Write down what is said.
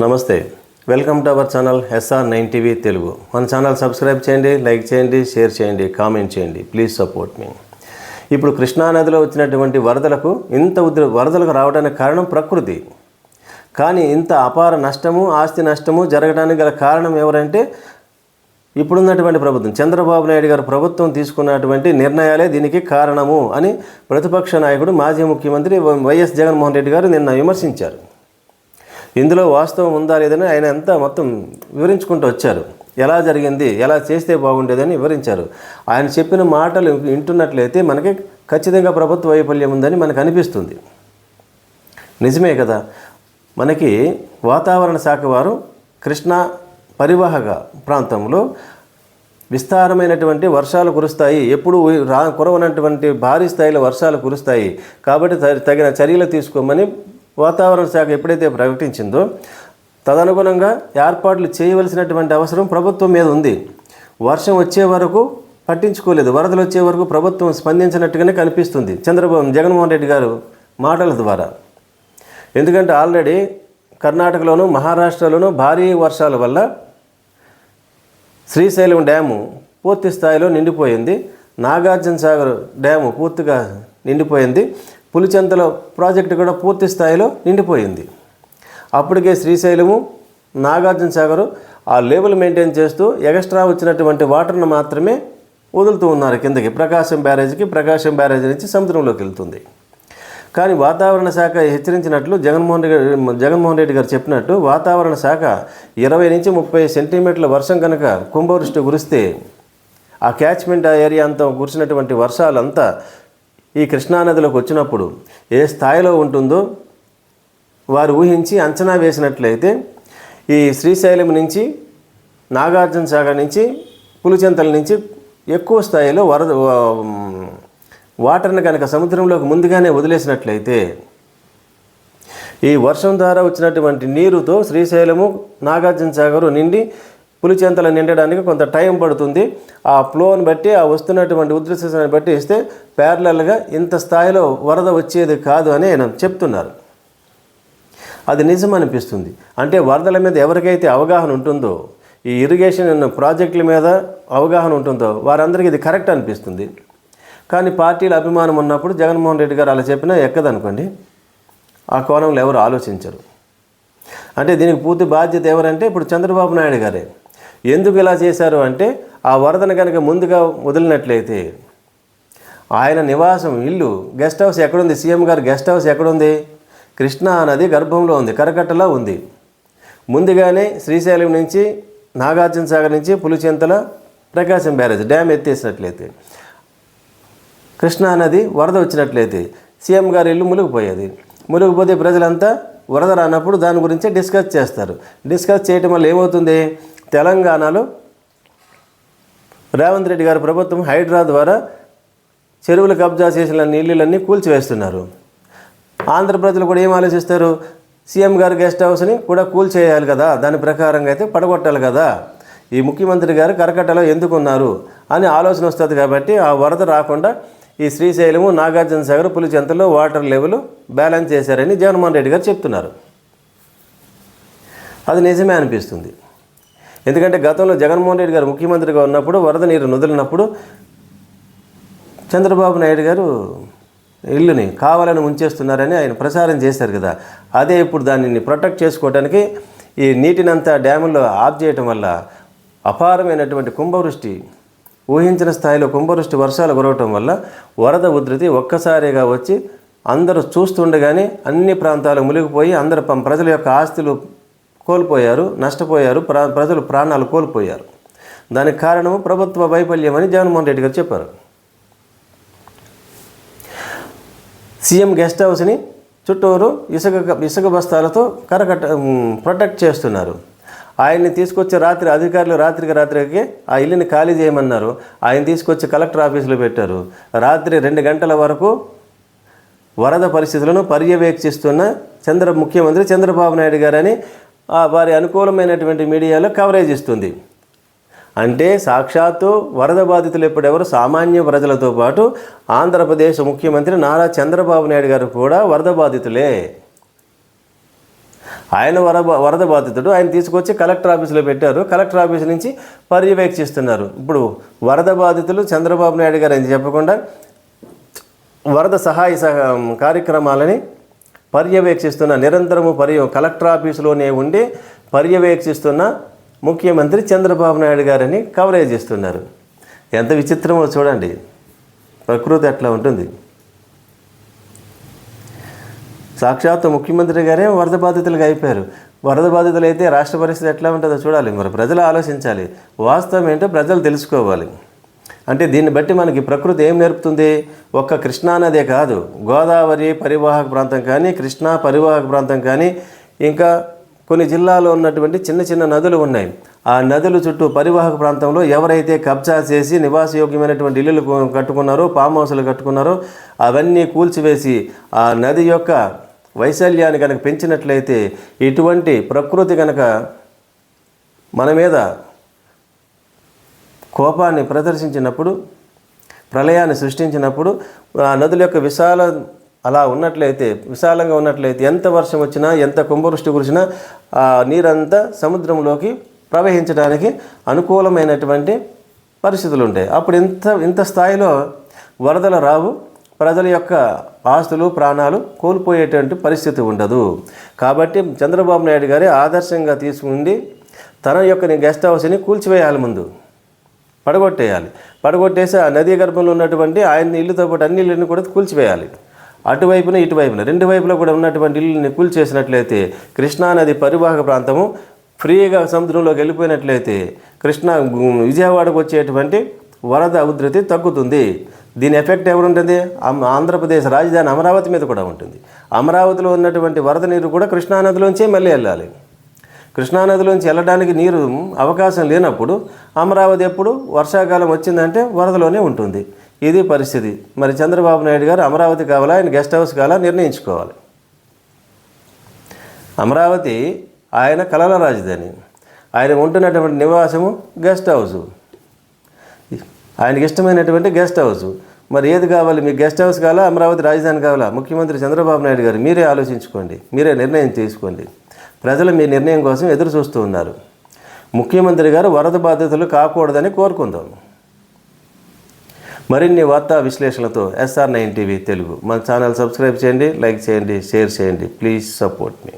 నమస్తే, welcome to our channel SR9 TV Telugu. మన channel subscribe చేయండి, లైక్ చేయండి, షేర్ చేయండి, కామెంట్ చేయండి. ప్లీజ్ సపోర్ట్ మీ. ఇప్పుడు కృష్ణానదిలో వచ్చినటువంటి వరదలకు వరదలకు రావడానికి కారణం ప్రకృతి. కానీ ఇంత అపార నష్టము, ఆస్తి నష్టము జరగడానికి గల కారణం ఎవరంటే ఇప్పుడున్నటువంటి ప్రభుత్వం, చంద్రబాబు నాయుడు గారు ప్రభుత్వం తీసుకున్నటువంటి నిర్ణయాలే దీనికి కారణము అని ప్రతిపక్ష నాయకుడు మాజీ ముఖ్యమంత్రి వైఎస్ జగన్మోహన్ రెడ్డి గారు నిన్న విమర్శించారు. ఇందులో వాస్తవం ఉందా లేదని ఆయన అంతా మొత్తం వివరించుకుంటూ వచ్చారు. ఎలా జరిగింది, ఎలా చేస్తే బాగుండేదని వివరించారు. ఆయన చెప్పిన మాటలు వింటున్నట్లయితే మనకి ఖచ్చితంగా ప్రభుత్వ వైఫల్యం ఉందని మనకు అనిపిస్తుంది. నిజమే కదా. మనకి వాతావరణ శాఖ వారు కృష్ణా పరివాహక ప్రాంతంలో విస్తారమైనటువంటి వర్షాలు కురుస్తాయి, ఎప్పుడు కురవనటువంటి భారీ స్థాయిలో వర్షాలు కురుస్తాయి, కాబట్టి తగిన చర్యలు తీసుకోమని వాతావరణ శాఖ ఎప్పుడైతే ప్రకటించిందో తదనుగుణంగా ఏర్పాట్లు చేయవలసినటువంటి అవసరం ప్రభుత్వం మీద ఉంది. వర్షం వచ్చే వరకు పట్టించుకోలేదు, వరదలు వచ్చే వరకు ప్రభుత్వం స్పందించినట్టుగానే కనిపిస్తుంది జగన్మోహన్ రెడ్డి గారు మాటల ద్వారా. ఎందుకంటే ఆల్రెడీ కర్ణాటకలోను మహారాష్ట్రలోనూ భారీ వర్షాల వల్ల శ్రీశైలం డ్యాము పూర్తి స్థాయిలో నిండిపోయింది, నాగార్జున సాగర్ డ్యాము పూర్తిగా నిండిపోయింది, పులిచెంతల ప్రాజెక్టు కూడా పూర్తి స్థాయిలో నిండిపోయింది. అప్పటికే శ్రీశైలము, నాగార్జున సాగరు ఆ లెవెల్ మెయింటైన్ చేస్తూ ఎక్స్ట్రా వచ్చినటువంటి వాటర్ను మాత్రమే వదులుతూ ఉన్నారు కిందకి, ప్రకాశం బ్యారేజ్ నుంచి సముద్రంలోకి వెళ్తుంది. కానీ వాతావరణ శాఖ హెచ్చరించినట్లు జగన్మోహన్ రెడ్డి గారు చెప్పినట్టు వాతావరణ శాఖ 20 నుంచి 30 సెంటీమీటర్ల వర్షం కనుక కుంభవృష్టి కురిస్తే ఆ క్యాచ్మెంట్ ఏరియా అంతా కురిసినటువంటి వర్షాలంతా ఈ కృష్ణానదిలోకి వచ్చినప్పుడు ఏ స్థాయిలో ఉంటుందో వారు ఊహించి అంచనా వేసినట్లయితే ఈ శ్రీశైలం నుంచి, నాగార్జున సాగర్ నుంచి, పులిచెంతల నుంచి ఎక్కువ స్థాయిలో వాటర్ని కనుక సముద్రంలోకి ముందుగానే వదిలేసినట్లయితే ఈ వర్షం ద్వారా వచ్చినటువంటి నీరుతో శ్రీశైలము, నాగార్జున సాగరు నిండి పులిచెంతలు నిండడానికి కొంత టైం పడుతుంది. ఆ ఫ్లోని బట్టి, ఆ వస్తున్నటువంటి ఉధృతిని బట్టి ఇస్తే ప్యారలల్గా ఇంత స్థాయిలో వరద వచ్చేది కాదు అని ఆయన చెప్తున్నారు. అది నిజం అనిపిస్తుంది. అంటే వరదల మీద ఎవరికైతే అవగాహన ఉంటుందో, ఈ ఇరిగేషన్ ప్రాజెక్టుల మీద అవగాహన ఉంటుందో వారందరికీ ఇది కరెక్ట్ అనిపిస్తుంది. కానీ పార్టీల అభిమానం ఉన్నప్పుడు జగన్మోహన్ రెడ్డి గారు అలా చెప్పినా ఎక్కదనుకోండి, ఆ కోణంలో ఎవరు ఆలోచించరు. అంటే దీనికి పూర్తి బాధ్యత ఎవరంటే ఇప్పుడు చంద్రబాబు నాయుడు గారే. ఎందుకు ఇలా చేశారు అంటే ఆ వరదను కనుక ముందుగా వదిలినట్లయితే ఆయన నివాసం, ఇల్లు, గెస్ట్ హౌస్ ఎక్కడుంది, సీఎం గారు గెస్ట్ హౌస్ ఎక్కడుంది, కృష్ణా నది గర్భంలో ఉంది, కరకట్టలో ఉంది. ముందుగానే శ్రీశైలం నుంచి, నాగార్జున సాగర్ నుంచి, పులిచెంతల, ప్రకాశం బ్యారేజ్ డ్యామ్ ఎత్తేసినట్లయితే, కృష్ణా నది వరద వచ్చినట్లయితే సీఎం గారి ఇల్లు మునిగిపోతే ప్రజలంతా వరద రానప్పుడు దాని గురించి డిస్కస్ చేస్తారు. డిస్కస్ చేయటం వల్ల ఏమవుతుంది, తెలంగాణలో రేవంత్ రెడ్డి గారి ప్రభుత్వం హైడ్రా ద్వారా చెరువులు కబ్జా చేసిన నీళ్ళన్నీ కూల్చివేస్తున్నారు. ఆంధ్ర ప్రజలు కూడా ఏం ఆలోచిస్తారు, సీఎం గారి గెస్ట్ హౌస్ని కూడా కూల్చేయాలి కదా, దాని ప్రకారంగా అయితే పడగొట్టాలి కదా, ఈ ముఖ్యమంత్రి గారు కరకట్టలో ఎందుకున్నారు అని ఆలోచన వస్తుంది. కాబట్టి ఆ వరద రాకుండా ఈ శ్రీశైలము, నాగార్జున సాగర్, పులిచెంతలో వాటర్ లెవెల్ బ్యాలెన్స్ చేశారని జగన్మోహన్ రెడ్డి గారు చెప్తున్నారు. అది నిజమే అనిపిస్తుంది. ఎందుకంటే గతంలో జగన్మోహన్ రెడ్డి గారు ముఖ్యమంత్రిగా ఉన్నప్పుడు వరద నీరు వదిలినప్పుడు చంద్రబాబు నాయుడు గారు ఇల్లుని కావాలని ముంచేస్తున్నారని ఆయన ప్రచారం చేశారు కదా. అదే ఇప్పుడు దానిని ప్రొటెక్ట్ చేసుకోవడానికి ఈ నీటినంతా డ్యాముల్లో ఆఫ్ చేయటం వల్ల అపారమైనటువంటి కుంభవృష్టి, ఊహించిన స్థాయిలో కుంభవృష్టి వర్షాలు కురవటం వల్ల వరద ఉధృతి ఒక్కసారిగా వచ్చి అందరూ చూస్తుండగానే అన్ని ప్రాంతాలు మునిగిపోయి అందరు ప్రజల యొక్క ఆస్తులు కోల్పోయారు, నష్టపోయారు, ప్రజలు ప్రాణాలు కోల్పోయారు. దానికి కారణము ప్రభుత్వ వైఫల్యం అని జగన్మోహన్ రెడ్డి గారు చెప్పారు. సీఎం గెస్ట్ హౌస్ని చుట్టూరు ఇసుక బస్తాలతో ప్రొటెక్ట్ చేస్తున్నారు. ఆయన్ని తీసుకొచ్చి అధికారులు రాత్రికి ఆ ఇల్లుని ఖాళీ చేయమన్నారు. ఆయన తీసుకొచ్చి కలెక్టర్ ఆఫీసులో పెట్టారు. రాత్రి 2 గంటల వరకు వరద పరిస్థితులను పర్యవేక్షిస్తున్న ముఖ్యమంత్రి చంద్రబాబు నాయుడు గారని వారి అనుకూలమైనటువంటి మీడియాలో కవరేజ్ ఇస్తుంది. అంటే సాక్షాత్తు వరద బాధితులు ఎప్పుడెవరు సామాన్య ప్రజలతో పాటు ఆంధ్రప్రదేశ్ ముఖ్యమంత్రి నారా చంద్రబాబు నాయుడు గారు కూడా వరద బాధితులే. ఆయన వరద బాధితుడు, ఆయన తీసుకొచ్చి కలెక్టర్ ఆఫీసులో పెట్టారు. కలెక్టర్ ఆఫీస్ నుంచి పర్యవేక్షిస్తున్నారు. ఇప్పుడు వరద బాధితులు చంద్రబాబు నాయుడు గారు అని చెప్పకుండా వరద సహాయ కార్యక్రమాలని పర్యవేక్షిస్తున్న నిరంతరము కలెక్టర్ ఆఫీసులోనే ఉండి పర్యవేక్షిస్తున్న ముఖ్యమంత్రి చంద్రబాబు నాయుడు గారని కవరేజ్ ఇస్తున్నారు. ఎంత విచిత్రమో చూడండి, ప్రకృతి ఎట్లా ఉంటుంది. సాక్షాత్తు ముఖ్యమంత్రి గారే వరద బాధితులుగా అయిపోయారు. వరద బాధితులు అయితే రాష్ట్ర పరిస్థితి ఎట్లా ఉంటుందో చూడాలి. మరి ప్రజలు ఆలోచించాలి, వాస్తవం ఏంటో ప్రజలు తెలుసుకోవాలి. అంటే దీన్ని బట్టి మనకి ప్రకృతి ఏం నేర్పుతుంది? ఒక్క కృష్ణానదే కాదు, గోదావరి పరివాహక ప్రాంతం కానీ, కృష్ణా పరివాహక ప్రాంతం కానీ, ఇంకా కొన్ని జిల్లాలో ఉన్నటువంటి చిన్న చిన్న నదులు ఉన్నాయి. ఆ నదుల చుట్టూ పరివాహక ప్రాంతంలో ఎవరైతే కబ్జా చేసి నివాసయోగ్యమైనటువంటి ఇల్లులు కట్టుకున్నారో, ఫామ్ హౌస్లు కట్టుకున్నారో అవన్నీ కూల్చివేసి ఆ నది యొక్క వైశాల్యాన్ని కనుక పెంచినట్లయితే, ఇటువంటి ప్రకృతి కనుక మన మీద కోపాన్ని ప్రదర్శించినప్పుడు, ప్రళయాన్ని సృష్టించినప్పుడు, ఆ నదుల యొక్క అలా ఉన్నట్లయితే, విశాలంగా ఉన్నట్లయితే ఎంత వర్షం వచ్చినా, ఎంత కుంభవృష్టి కురిసినా ఆ నీరంతా సముద్రంలోకి ప్రవహించడానికి అనుకూలమైనటువంటి పరిస్థితులు ఉంటాయి. అప్పుడు ఇంత స్థాయిలో వరదలు రావు, ప్రజల యొక్క ఆస్తులు ప్రాణాలు కోల్పోయేటువంటి పరిస్థితి ఉండదు. కాబట్టి చంద్రబాబు నాయుడు గారే ఆదర్శంగా తీసుకుంది తన యొక్క గెస్ట్ హౌస్ని కూల్చివేయాలి, ముందు పడగొట్టేసి ఆ నదీ గర్భంలో ఉన్నటువంటి ఆయన ఇల్లుతో పాటు అన్ని ఇళ్ళని కూడా కూల్చివేయాలి. అటువైపున ఇటువైపున రెండు వైపులో కూడా ఉన్నటువంటి ఇల్లుని కూల్చేసినట్లయితే కృష్ణానది పరివాహక ప్రాంతము ఫ్రీగా సముద్రంలోకి వెళ్ళిపోయినట్లయితే విజయవాడకు వచ్చేటువంటి వరద ఉధృతి తగ్గుతుంది. దీని ఎఫెక్ట్ ఎవరుంటుంది? ఆంధ్రప్రదేశ్ రాజధాని అమరావతి మీద కూడా ఉంటుంది. అమరావతిలో ఉన్నటువంటి వరద నీరు కూడా కృష్ణానదిలోంచే మళ్ళీ వెళ్ళాలి. కృష్ణానదిలోంచి వెళ్ళడానికి నీరు అవకాశం లేనప్పుడు అమరావతి ఎప్పుడు వర్షాకాలం వచ్చిందంటే వరదలోనే ఉంటుంది. ఇది పరిస్థితి. మరి చంద్రబాబు నాయుడు గారు అమరావతి కావాలా, ఆయన గెస్ట్ హౌస్ కావాలా నిర్ణయించుకోవాలి. అమరావతి ఆయన కళల రాజధాని, ఆయన ఉంటున్నటువంటి నివాసము గెస్ట్ హౌసు, ఆయనకి ఇష్టమైనటువంటి గెస్ట్ హౌస్. మరి ఏది కావాలి? మీకు గెస్ట్ హౌస్ కావాలా, అమరావతి రాజధాని కావాలా? ముఖ్యమంత్రి చంద్రబాబు నాయుడు గారు మీరే ఆలోచించుకోండి, మీరే నిర్ణయం తీసుకోండి. ప్రజలు మీ నిర్ణయం కోసం ఎదురు చూస్తూ ఉన్నారు. ముఖ్యమంత్రి గారు వరద బాధితులు కాకూడదని కోరుకుందాం. మరిన్ని వార్తా విశ్లేషణలతో SR9 టీవీ తెలుగు మన ఛానల్ సబ్స్క్రైబ్ చేయండి, లైక్ చేయండి, షేర్ చేయండి. Please support me.